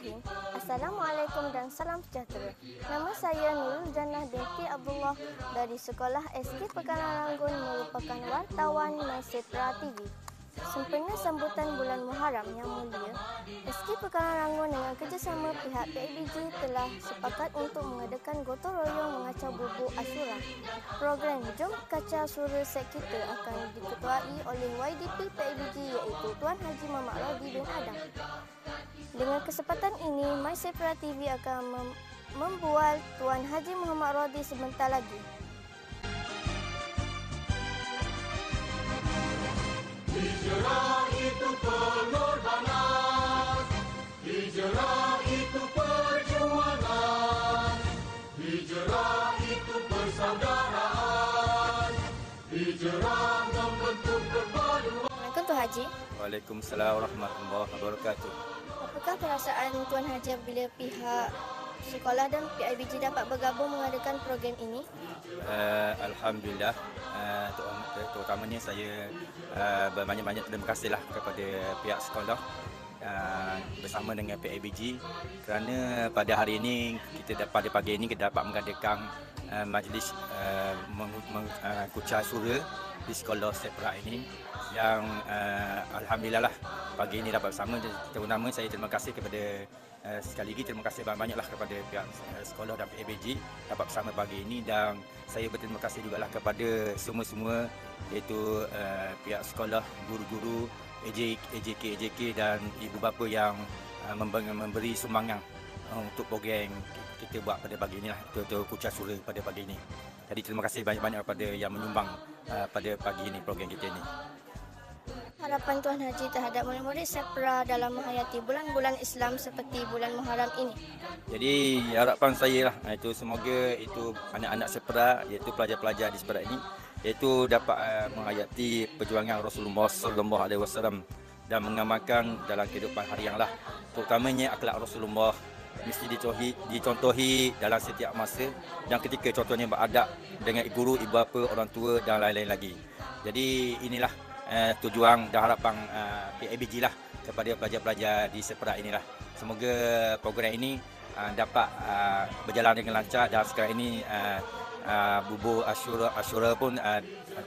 Bismillahirrahmanirrahim. Assalamualaikum dan salam sejahtera. Nama saya Nurul Jannah binti Abdullah dari Sekolah SK Pekanan Ranggun, merupakan wartawan MySetra TV. Sempena sambutan bulan Muharram yang mulia, SK Pekanan Ranggun dengan kerjasama pihak PIBG telah sepakat untuk mengadakan gotong royong mengacau bubuk Asyura. Program Jom Kacau Sura Set Kita akan diketuai oleh YDP PIBG iaitu Tuan Haji Muhammad Rodi bin Adam. Dengan kesempatan ini, MySetra TV akan membual Tuan Haji Muhammad Rodi sebentar lagi. Hijrah itu pengorbanan, hijrah itu perjuangan, hijrah itu persaudaraan, hijrah membentuk perpaduan. Assalamualaikum Tuan Haji. Waalaikumsalam warahmatullahi wabarakatuh. Apakah perasaan Tuan Haji apabila pihak sekolah dan PIBG dapat bergabung mengadakan program ini? Alhamdulillah, terutamanya saya berbanyak-banyak terima kasihlah kepada pihak sekolah bersama dengan PIBG kerana pada hari ini pada pagi ini kita dapat mengadakan majlis kucar sura di sekolah Sepra ini yang alhamdulillah lah pagi ini dapat bersama. Terutama saya terima kasih kepada sekali lagi terima kasih banyak-banyaklah kepada pihak sekolah dan PIBG dapat bersama pagi ini, dan saya berterima kasih jugalah kepada semua-semua iaitu pihak sekolah, guru-guru, AJK dan ibu bapa yang memberi sumbangan untuk program kita buat pada pagi ini lah, untuk kucar sura pada pagi ini. Jadi terima kasih banyak-banyak kepada yang menyumbang pada pagi ini program kita ini. Harapan Tuan Haji terhadap murid-murid Sepra dalam menghayati bulan-bulan Islam seperti bulan Muharram ini? Jadi harapan saya lah itu semoga itu anak-anak Sepra iaitu pelajar-pelajar di Sepra ini iaitu dapat menghayati perjuangan Rasulullah sallallahu alaihi wasallam dan mengamalkan dalam kehidupan harian lah, terutamanya akhlak Rasulullah mesti dicontohi dalam setiap masa, dan ketika contohnya beradab dengan guru, ibu bapa, orang tua dan lain-lain lagi. Jadi inilah tujuan dan harapan PIBG lah kepada pelajar-pelajar di Sepra inilah. Semoga program ini dapat berjalan dengan lancar, dan sekarang ini bubur Asyura pun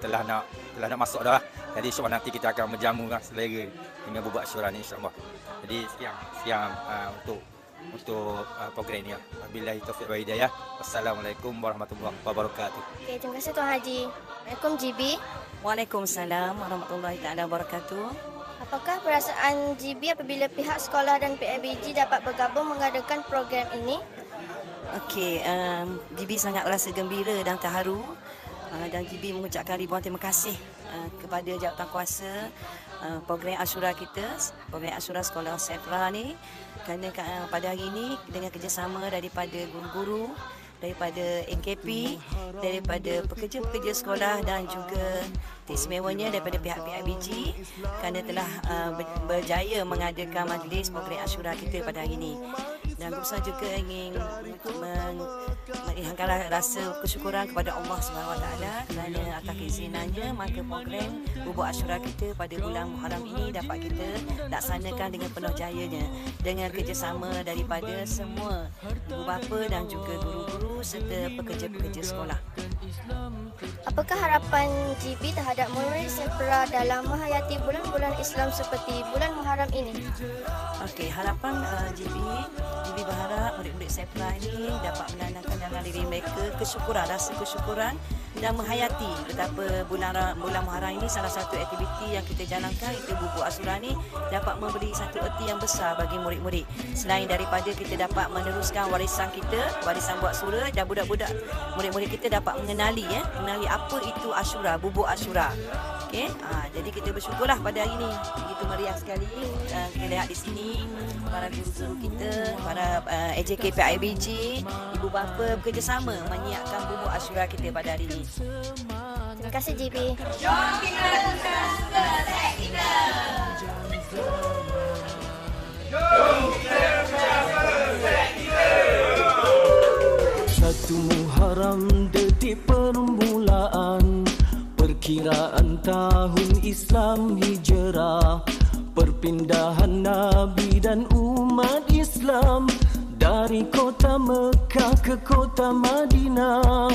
telah nak masuk dah. Jadi insya-Allah nanti kita akan menjamu selera dengan bubur Asyura ni, insya-Allah. Jadi siang untuk program ini. Wabillahi taufiq wal hidayah. Wassalamualaikum warahmatullahi wabarakatuh. Okey, terima kasih Tuan Haji. Assalamualaikum GB. Waalaikumsalam warahmatullahi taala wabarakatuh. Apakah perasaan GB apabila pihak sekolah dan PIBG dapat bergabung mengadakan program ini? Okey, GB sangat rasa gembira dan terharu, dan GB mengucapkan ribuan terima kasih kepada jawatankuasa program Asyura kita, program Asyura Sekolah Sepra ni, kerana pada hari ini dengan kerjasama daripada guru-guru, daripada NKP, daripada pekerja-pekerja sekolah dan juga istimewanya daripada pihak PIBG kerana telah berjaya mengadakan majlis program Asyura kita pada hari ini. Dan berusaha juga ingin melihatkan rasa kesyukuran kepada Allah SWT kerana atas keizinannya maka program bubuk Asyura kita pada bulan Muharram ini dapat kita laksanakan dengan penuh jayanya dengan kerjasama daripada semua ibu bapa dan juga guru-guru serta pekerja-pekerja sekolah. Apakah harapan GB terhadap murid Sepra dalam menghayati bulan-bulan Islam seperti bulan Muharram ini? Okey, harapan GB berharap murid-murid Sepra ini dapat menanamkan dalam diri mereka kesyukuran, rasa kesyukuran dan menghayati betapa bulan Muharram ini salah satu aktiviti yang kita jalankan itu bubuk Asyura ni dapat memberi satu erti yang besar bagi murid-murid. Selain daripada kita dapat meneruskan warisan kita, warisan buat sura, dan budak-budak murid-murid kita dapat mengenali apa itu Asyura, bubuk Asyura. Okey, jadi kita bersyukurlah pada hari ini. Begitu meriah sekali kita lihat di sini para guru-guru kita, para AJK PIBG, ibu bapa bekerjasama menyiapkan bubuk Asyura kita pada hari ini. Terima kasih GB. Jom kita lakukan sura set kita. Jom kita lakukan sura set kita. Satu Muharram detik permulaan, perkiraan tahun Islam hijrah, perpindahan Nabi dan umat Islam. Islam dari kota Mekah ke kota Madinah.